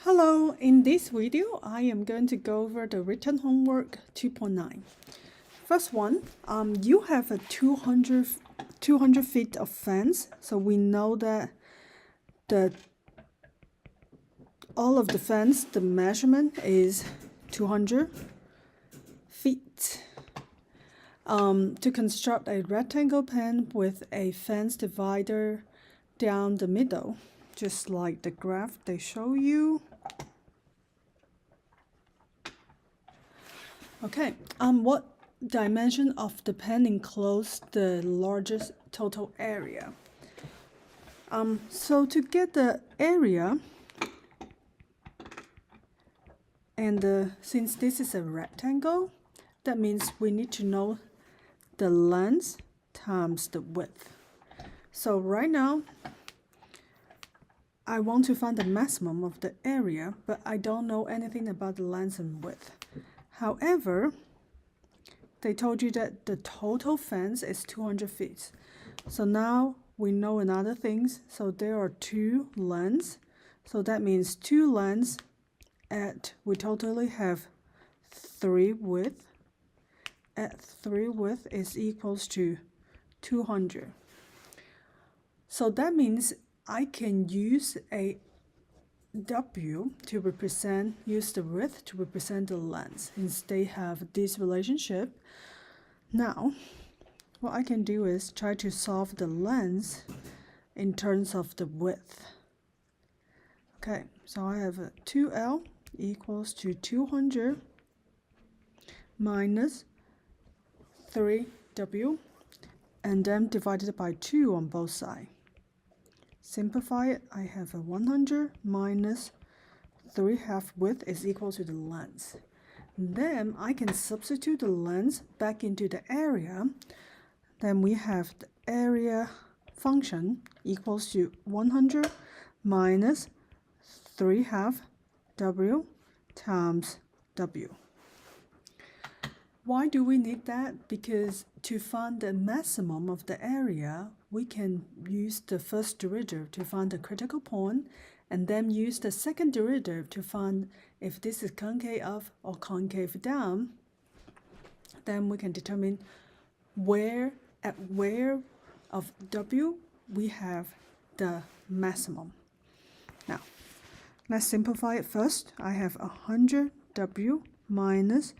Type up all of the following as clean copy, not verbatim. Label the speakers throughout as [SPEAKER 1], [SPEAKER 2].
[SPEAKER 1] Hello, in this video, I am going to go over the written homework 2.9. First one, you have a 200 feet of fence, so we know that all of the fence, the measurement is 200 feet. To construct a rectangle pen with a fence divider down the middle, just like the graph they show you. Okay, what dimension of the pen encloses the largest total area? So to get the area, and since this is a rectangle, that means we need to know the length times the width. So right now, I want to find the maximum of the area, but I don't know anything about the length and width. However, they told you that the total fence is 200 feet. So now we know another things. So there are two lengths. So that means two lengths we totally have 3 width. At 3 width is equals to 200. So that means I can use a W to use the width to represent the length, since they have this relationship. Now, what I can do is try to solve the length in terms of the width. Okay, so I have 2L equals to 200 minus 3W, and then divided by 2 on both sides. Simplify it, I have a 100 minus 3/2 width is equal to the length. Then I can substitute the length back into the area. Then we have the area function equals to 100 minus 3/2 W times W. Why do we need that? Because to find the maximum of the area, we can use the first derivative to find the critical point, and then use the second derivative to find if this is concave up or concave down. Then we can determine at where of W we have the maximum. Now, let's simplify it first. I have 100W minus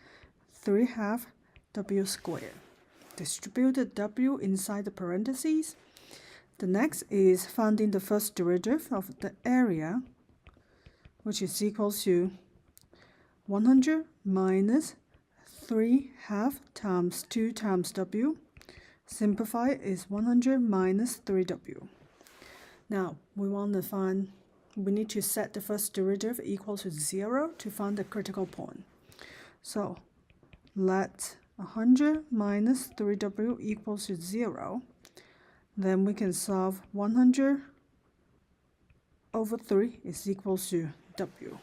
[SPEAKER 1] 3/2 W squared. Distribute the W inside the parentheses. The next is finding the first derivative of the area, which is equals to 100 minus 3/2 times 2 times W. Simplify is 100 minus 3W. Now, we need to set the first derivative equal to 0 to find the critical point. So, let 100 minus 3W equals to 0. Then we can solve 100 over 3 is equals to W.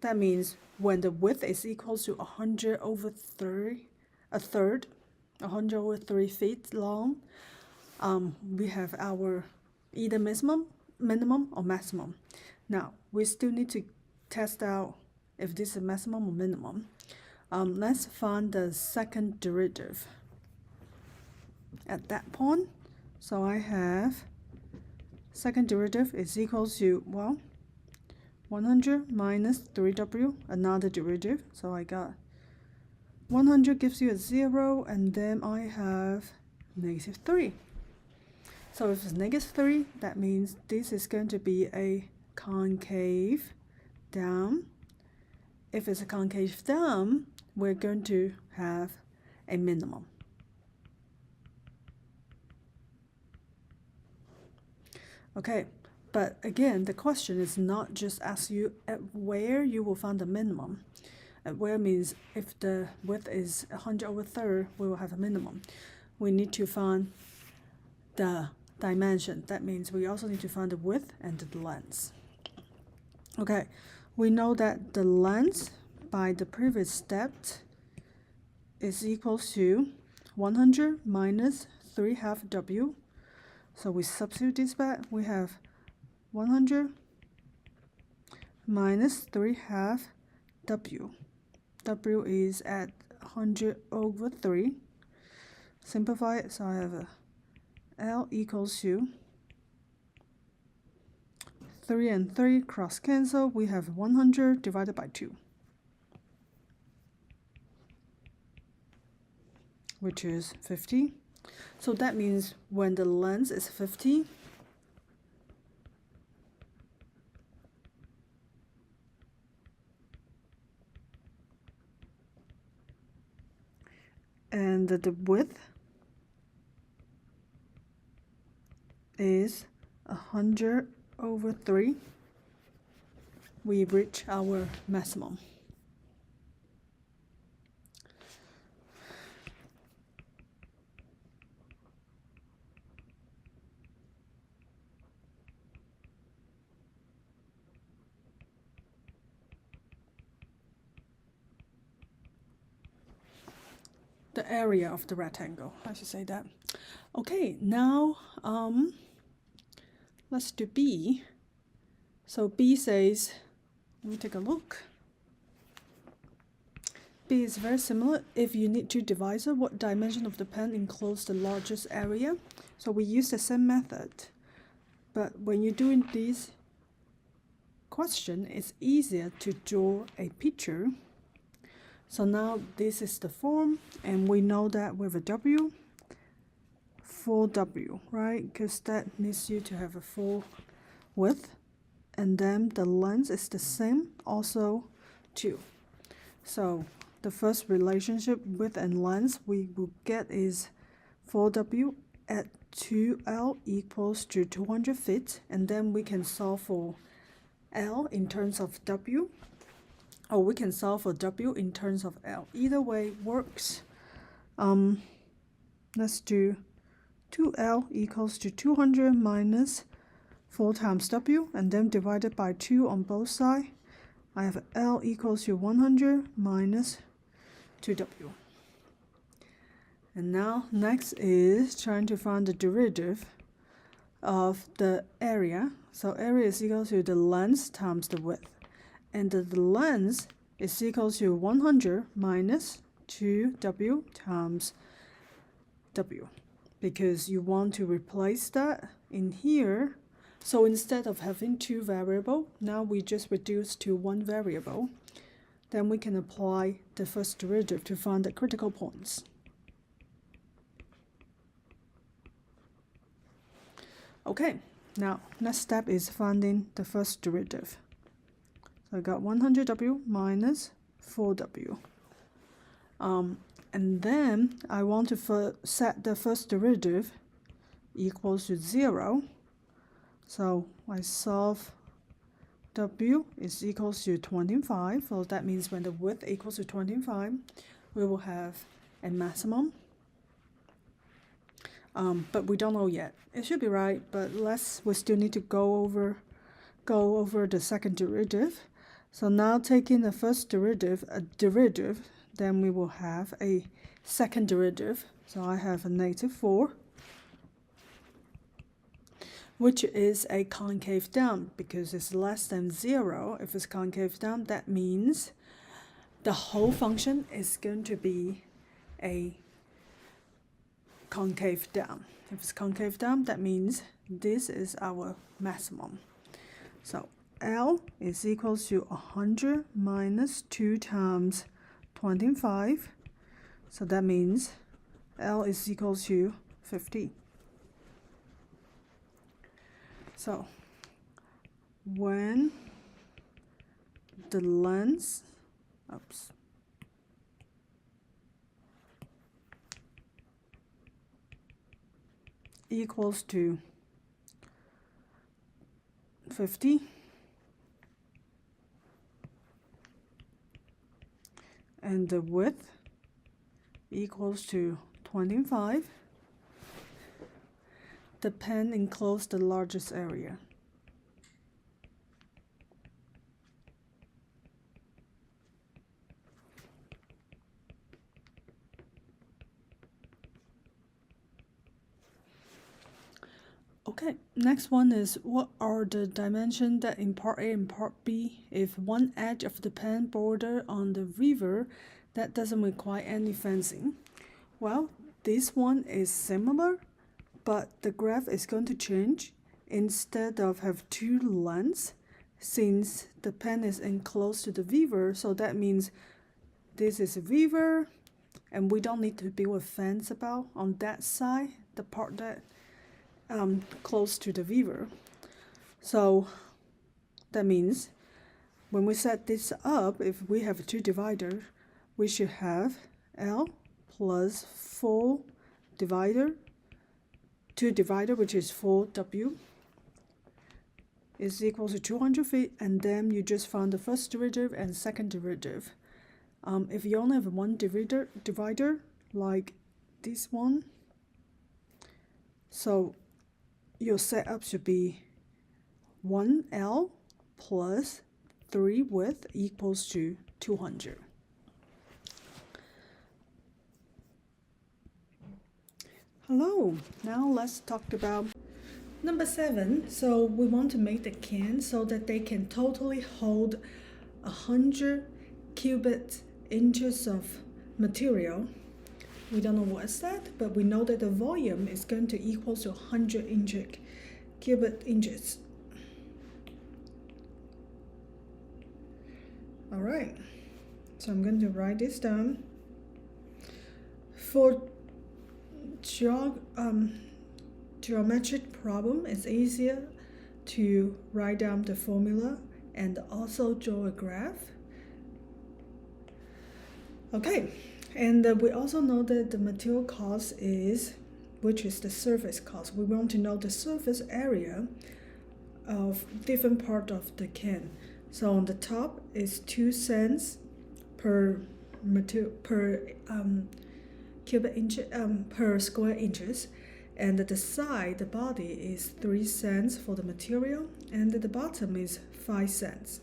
[SPEAKER 1] That means when the width is equal to 100 over 3, 100 over 3 feet long, we have our either minimum or maximum. Now, we still need to test out if this is maximum or minimum. Let's find the second derivative at that point. So I have second derivative is equal to, well, 100 minus 3W, another derivative. So I got 100 gives you a 0, and then I have -3. So if it's -3, that means this is going to be a concave down. If it's a concave down, we're going to have a minimum. Okay, but again, the question is not just ask you at where you will find the minimum. At where means if the width is 100 over 3, we will have a minimum. We need to find the dimension. That means we also need to find the width and the length. Okay, we know that the length by the previous step is equal to 100 minus 3/2 W. So we substitute this back. We have 100 minus 3 half W. W is at 100 over 3. Simplify it, so I have a L equals to 3 and 3 cross cancel. We have 100 divided by 2, which is 50. So that means when the length is 50, and the width is 100 over 3, we reach our maximum. The area of the rectangle, I should say that. Okay, now let's do B. So B says, let me take a look. B is very similar. If you need two divisor, what dimension of the pen encloses the largest area? So we use the same method. But when you're doing this question, it's easier to draw a picture. So now this is the form, and we know that with a W, 4W, right? Because that needs you to have a full width, and then the length is the same, also 2. So the first relationship, width and length, we will get is 4W at 2L equals to 200 feet, and then we can solve for L in terms of W, or we can solve for W in terms of L. Either way works. Let's do 2L equals to 200 minus 4 times W, and then divided by 2 on both sides. I have L equals to 100 minus 2W. And now next is trying to find the derivative of the area. So area is equal to the length times the width. And the length is equal to 100 minus 2W times W, because you want to replace that in here. So instead of having 2 variables, now we just reduce to 1 variable. Then we can apply the first derivative to find the critical points. Okay, now next step is finding the first derivative. So I got 100W minus 4W. And then I want to set the first derivative equals to 0. So I solve W is equals to 25. So that means when the width equals to 25, we will have a maximum. But we don't know yet. It should be right, but we still need to go over the second derivative. So now taking the first derivative, then we will have a second derivative. So I have a -4, which is a concave down because it's less than 0. If it's concave down, that means the whole function is going to be a concave down. If it's concave down, that means this is our maximum. So L is equals to 100 minus 2 times 25. So that means L is equals to 50. So when the length, equals to 50, and the width equals to 25, the pen encloses the largest area. Okay, next one is what are the dimensions that in part A and part B if one edge of the pen border on the river that doesn't require any fencing? Well, this one is similar, but the graph is going to change. Instead of have two lengths, since the pen is enclosed to the river, so that means this is a river, and we don't need to build a fence about on that side, the part that close to the river. So that means when we set this up, if we have two dividers, we should have L plus 4 divider, 2 divider, which is 4W, is equal to 200 feet, and then you just find the first derivative and second derivative. If you only have one divider like this one, so your setup should be 1L plus 3 width equals to 200. Hello, now let's talk about number 7. So we want to make the can so that they can totally hold 100 cubic inches of material. We don't know what's that, but we know that the volume is going to equal to 100 cubic inches. All right, so I'm going to write this down. For geometric problem, it's easier to write down the formula and also draw a graph. Okay, and we also know that the material cost is, which is the surface cost. We want to know the surface area of different part of the can. So on the top is 2 cents per cubic inch per square inches, and the side, the body, is 3 cents for the material, and the bottom is 5 cents.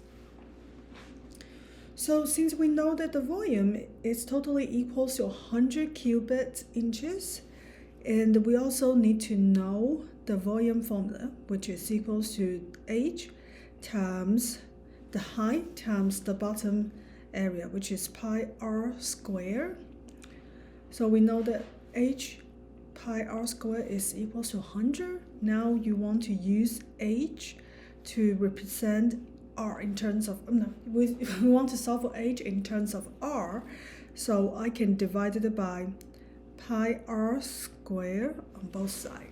[SPEAKER 1] So since we know that the volume is totally equals to 100 cubic inches, and we also need to know the volume formula, which is equals to H times the height times the bottom area, which is pi r squared. So we know that H pi r squared is equals to 100. Now you want to use H to represent R in terms of, we want to solve for H in terms of R. So I can divide it by pi r squared on both sides.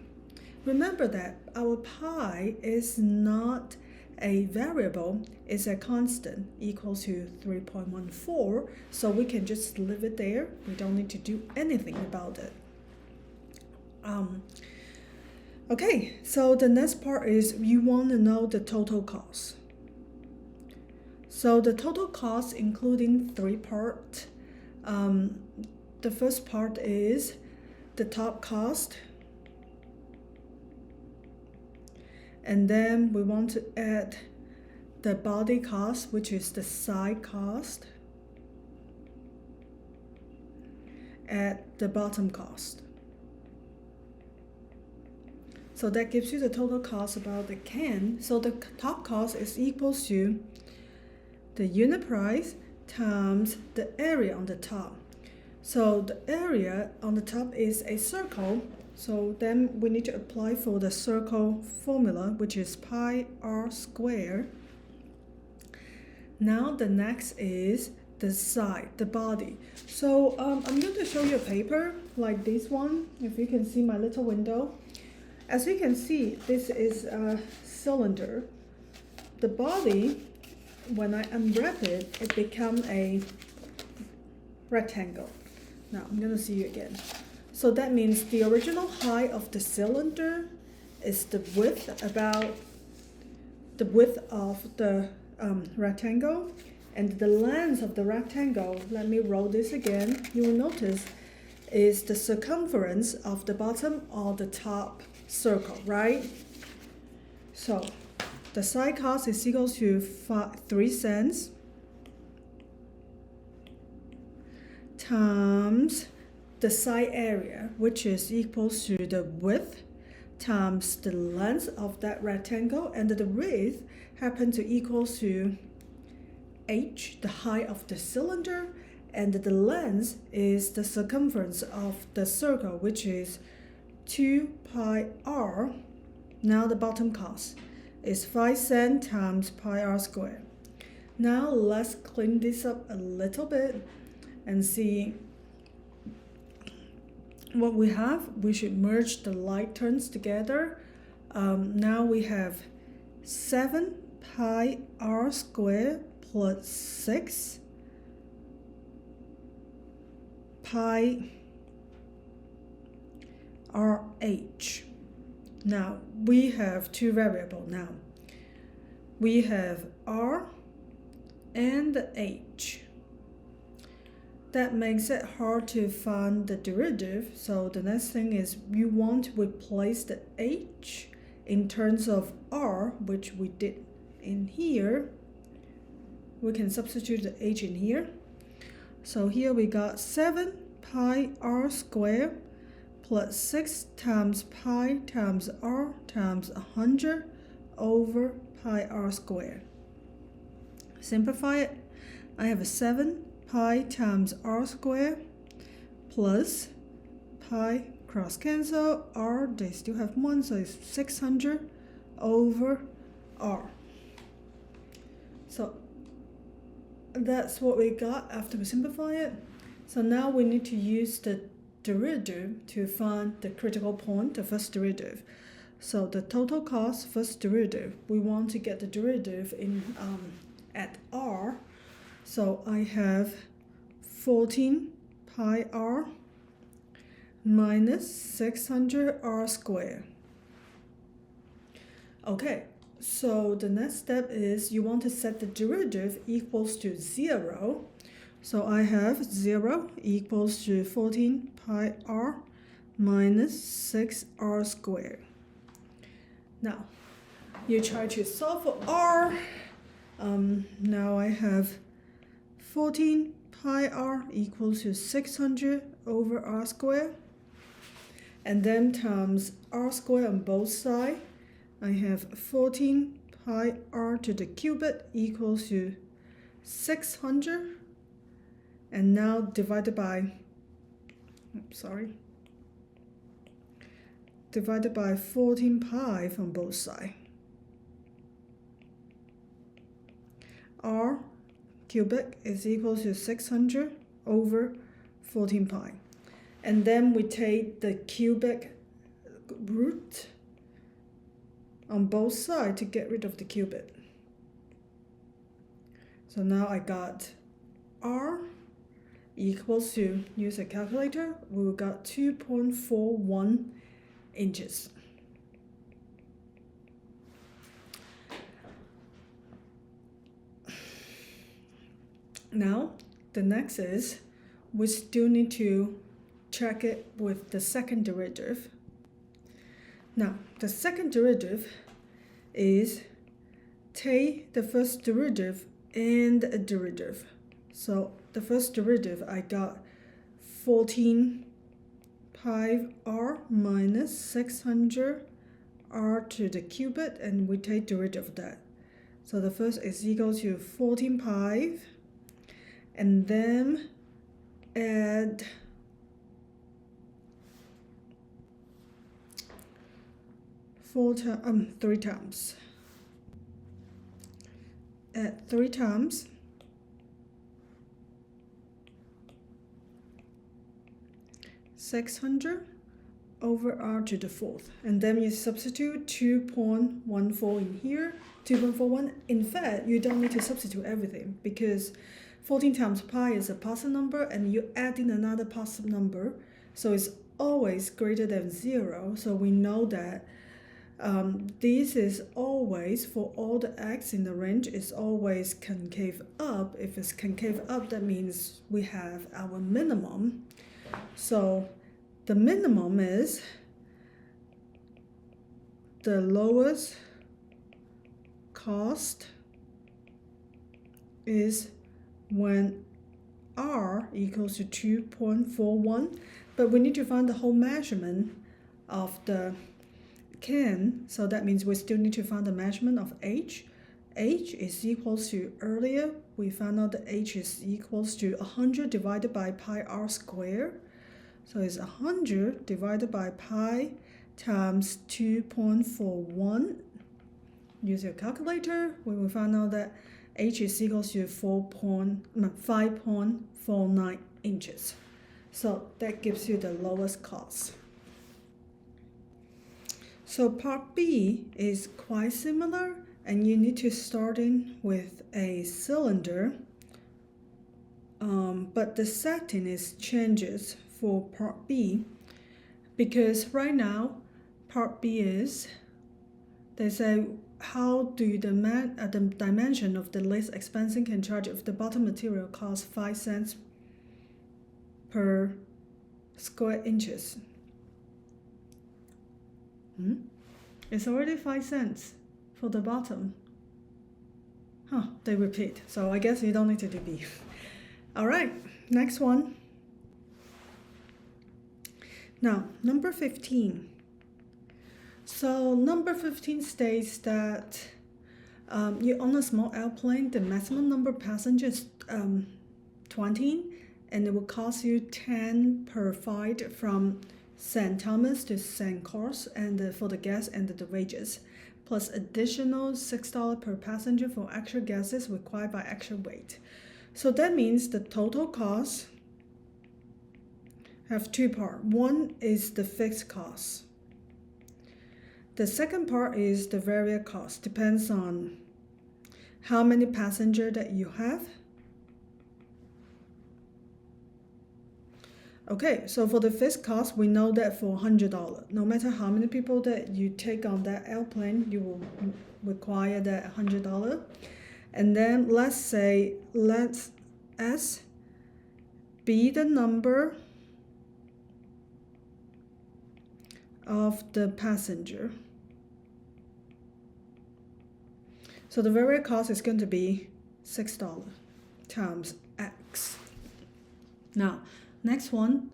[SPEAKER 1] Remember that our pi is not a variable, it's a constant, equals to 3.14, so we can just leave it there. We don't need to do anything about it. Okay, so the next part is you want to know the total cost. So the total cost including 3 parts. The first part is the top cost, and then we want to add the body cost, which is the side cost, at the bottom cost. So that gives you the total cost about the can. So the top cost is equal to the unit price times the area on the top. So the area on the top is a circle, so then we need to apply for the circle formula, which is pi r squared. Now the next is the side, the body. So I'm going to show you a paper like this one, if you can see my little window. As you can see, this is a cylinder. The body, when I unwrap it, it becomes a rectangle. Now I'm going to see you again. So that means the original height of the cylinder is the width, about the width of the rectangle, and the length of the rectangle, let me roll this again, you will notice, is the circumference of the bottom or the top circle, right? So the side cost is equal to 3 cents times the side area, which is equal to the width times the length of that rectangle, and the width happens to equal to h, the height of the cylinder, and the length is the circumference of the circle, which is 2 pi r. Now the bottom cost is 5 cents times pi r squared. Now let's clean this up a little bit and see what we have. We should merge the like terms together. Now we have 7 pi r squared plus 6 pi rh. Now we have two variables now. We have r and h. That makes it hard to find the derivative, so the next thing is you want to replace the h in terms of r, which we did in here. We can substitute the h in here. So here we got 7 pi r squared plus 6 times pi times r times 100 over pi r squared. Simplify it. I have a 7 pi times r squared plus pi cross cancel r, they still have 1, so it's 600 over r. So that's what we got after we simplify it. So now we need to use the derivative to find the critical point, the first derivative. So the total cost first derivative, we want to get the derivative in at r. So I have 14 pi r minus 600 r squared. Okay, so the next step is you want to set the derivative equals to 0. So I have 0 equals to 14 pi r minus 6r squared. Now, you try to solve for r. Now I have 14 pi r equals to 600 over r squared. And then times r squared on both sides. I have 14 pi r to the cubed equals to 600. And now divided by, divided by 14 pi from both sides. R cubic is equal to 600 over 14 pi. And then we take the cubic root on both sides to get rid of the cubed. So now I got R equals to, use a calculator, we got 2.41 inches. Now, the next is, we still need to check it with the second derivative. Now, the second derivative is take the first derivative and a derivative. So the first derivative, I got 14 pi r minus 600 r to the cubed, and we take derivative of that. So the first is equal to 14 pi, and then add 3 times. Add 3 times. (600) over r to the fourth, and then you substitute 2.14 in here, 2.41. In fact, you don't need to substitute everything because 14 times pi is a positive number, and you add in another positive number, so it's always greater than 0. So we know that this is always, for all the x in the range, is always concave up. If it's concave up, that means we have our minimum. So the minimum is the lowest cost is when r equals to 2.41, but we need to find the whole measurement of the can, so that means we still need to find the measurement of h. H is equals to, earlier we found out that h is equals to 100 divided by pi r squared. So it's 100 divided by pi times 2.41. Use your calculator. We will find out that h is equals to 5.49 inches. So that gives you the lowest cost. So part B is quite similar, and you need to start in with a cylinder, but the setting is changes for part B, because right now part B is, they say how do the dimension of the least expensive can charge if the bottom material costs 5 cents per square inches. It's already 5 cents for the bottom. They repeat, so I guess you don't need to do B. All right, next one. Now, number 15. So number 15 states that you own a small airplane, the maximum number of passengers 20, and it will cost you 10 per flight from St. Thomas to St. Croix, and for the gas and the wages, plus additional $6 per passenger for extra gases required by extra weight. So that means the total cost have two parts. One is the fixed cost. The second part is the variable cost. Depends on how many passengers that you have. Okay, so for the fixed cost, we know that for $100, no matter how many people that you take on that airplane, you will require that $100. And then let's say, let S be the number of the passenger. So the variable cost is going to be $6 times X. Now, next one,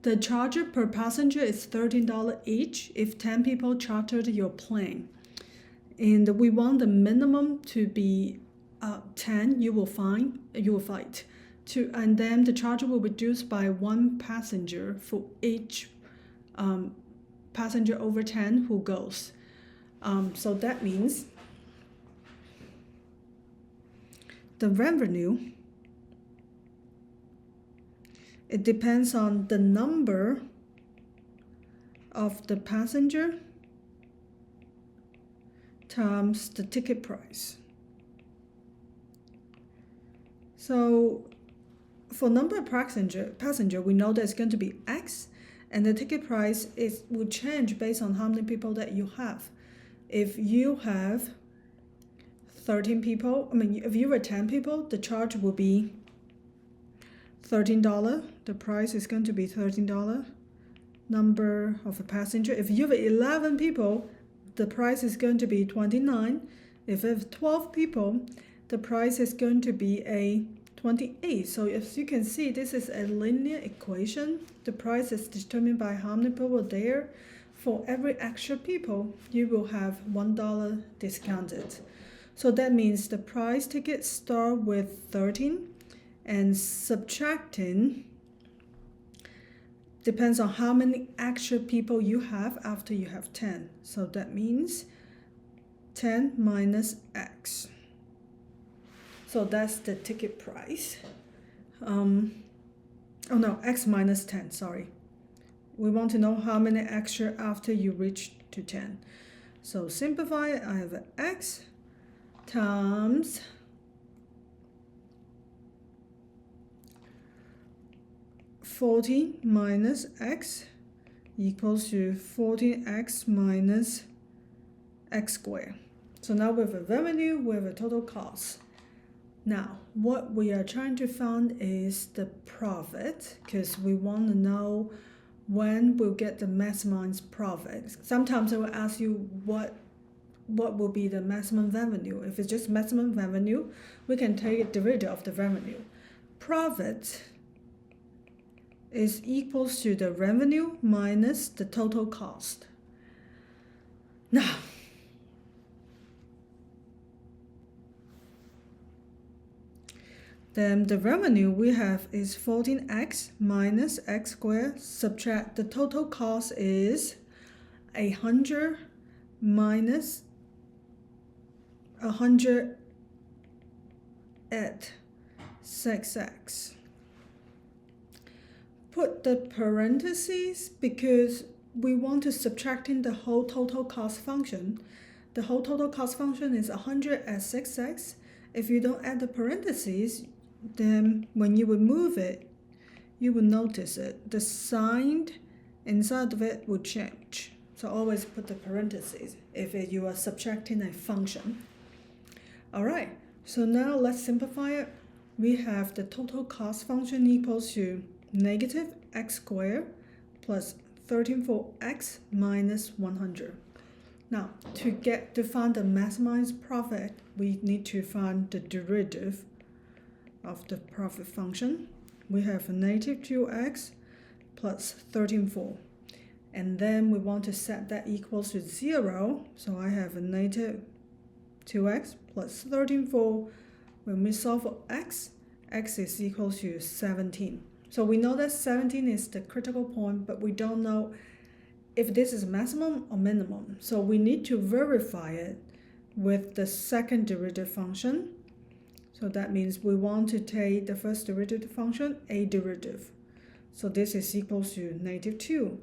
[SPEAKER 1] the charge per passenger is $13 each if 10 people chartered your plane. And we want the minimum to be 10, you will fight. And then the charge will reduce by 1 passenger for each passenger over 10 who goes. So that means the revenue, it depends on the number of the passenger times the ticket price. So for number of passenger, we know that it's going to be X, and the ticket price will change based on how many people that you have. If you have 13 people, if you were 10 people, the charge will be $13. The price is going to be $13. Number of a passenger. If you have 11 people, the price is going to be $29. If you have 12 people, the price is going to be a $28. So as you can see, this is a linear equation. The price is determined by how many people are there. For every extra people, you will have $1 discounted. So that means the price ticket start with 13 and subtracting depends on how many extra people you have after you have 10. So that means 10 minus X. So that's the ticket price. X minus 10, sorry. We want to know how many extra after you reach to 10. So simplify, I have X times $40 minus X equals to 14X minus X squared. So now we have a revenue, we have a total cost. Now, what we are trying to find is the profit, because we want to know when we'll get the maximized profit. Sometimes I will ask you what will be the maximum revenue. If it's just maximum revenue, we can take a derivative of the revenue. Profit is equals to the revenue minus the total cost. Now, then the revenue we have is 14x minus x squared, subtract the total cost is 100 minus 100 at 6x. Put the parentheses because we want to subtract in the whole total cost function. The whole total cost function is 100 at 6x. If you don't add the parentheses, then when you would move it, you will notice it. The sign inside of it will change. So always put the parentheses if you are subtracting a function. All right, so now let's simplify it. We have the total cost function equals to negative x squared plus 13 for x minus 100. Now, to find the maximized profit, we need to find the derivative of the profit function. We have a negative 2x plus 13.4. And then we want to set that equals to 0. So I have a negative 2x plus 13.4. When we solve for x is equal to 17. So we know that 17 is the critical point, but we don't know if this is maximum or minimum. So we need to verify it with the second derivative function. So that means we want to take the first derivative function, a derivative. So this is equal to negative 2.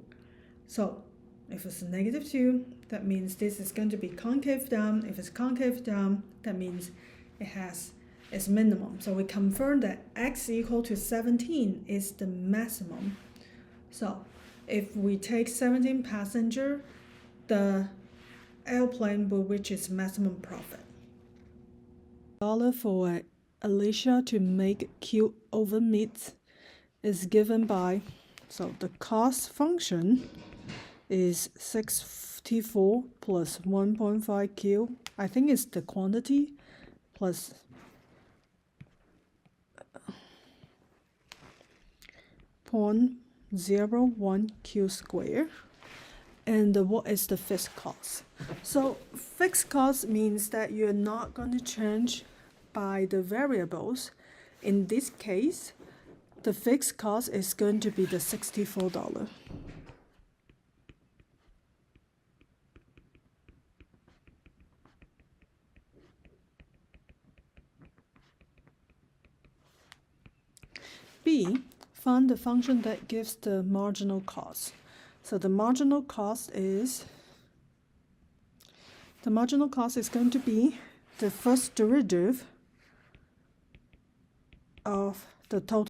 [SPEAKER 1] So if it's negative 2, that means this is going to be concave down. If it's concave down, that means it's minimum. So we confirm that x equal to 17 is the maximum. So if we take 17 passenger, the airplane will reach its maximum profit. $1 for Alicia to make cute oven mitts is given by, so the cost function is 64 plus 1.5 Q. I think it's the quantity plus .01 Q squared. And what is the fixed cost? So fixed cost means that you're not going to change by the variables. In this case, the fixed cost is going to be the $64. B, find the function that gives the marginal cost. So the marginal cost is going to be the first derivative of the total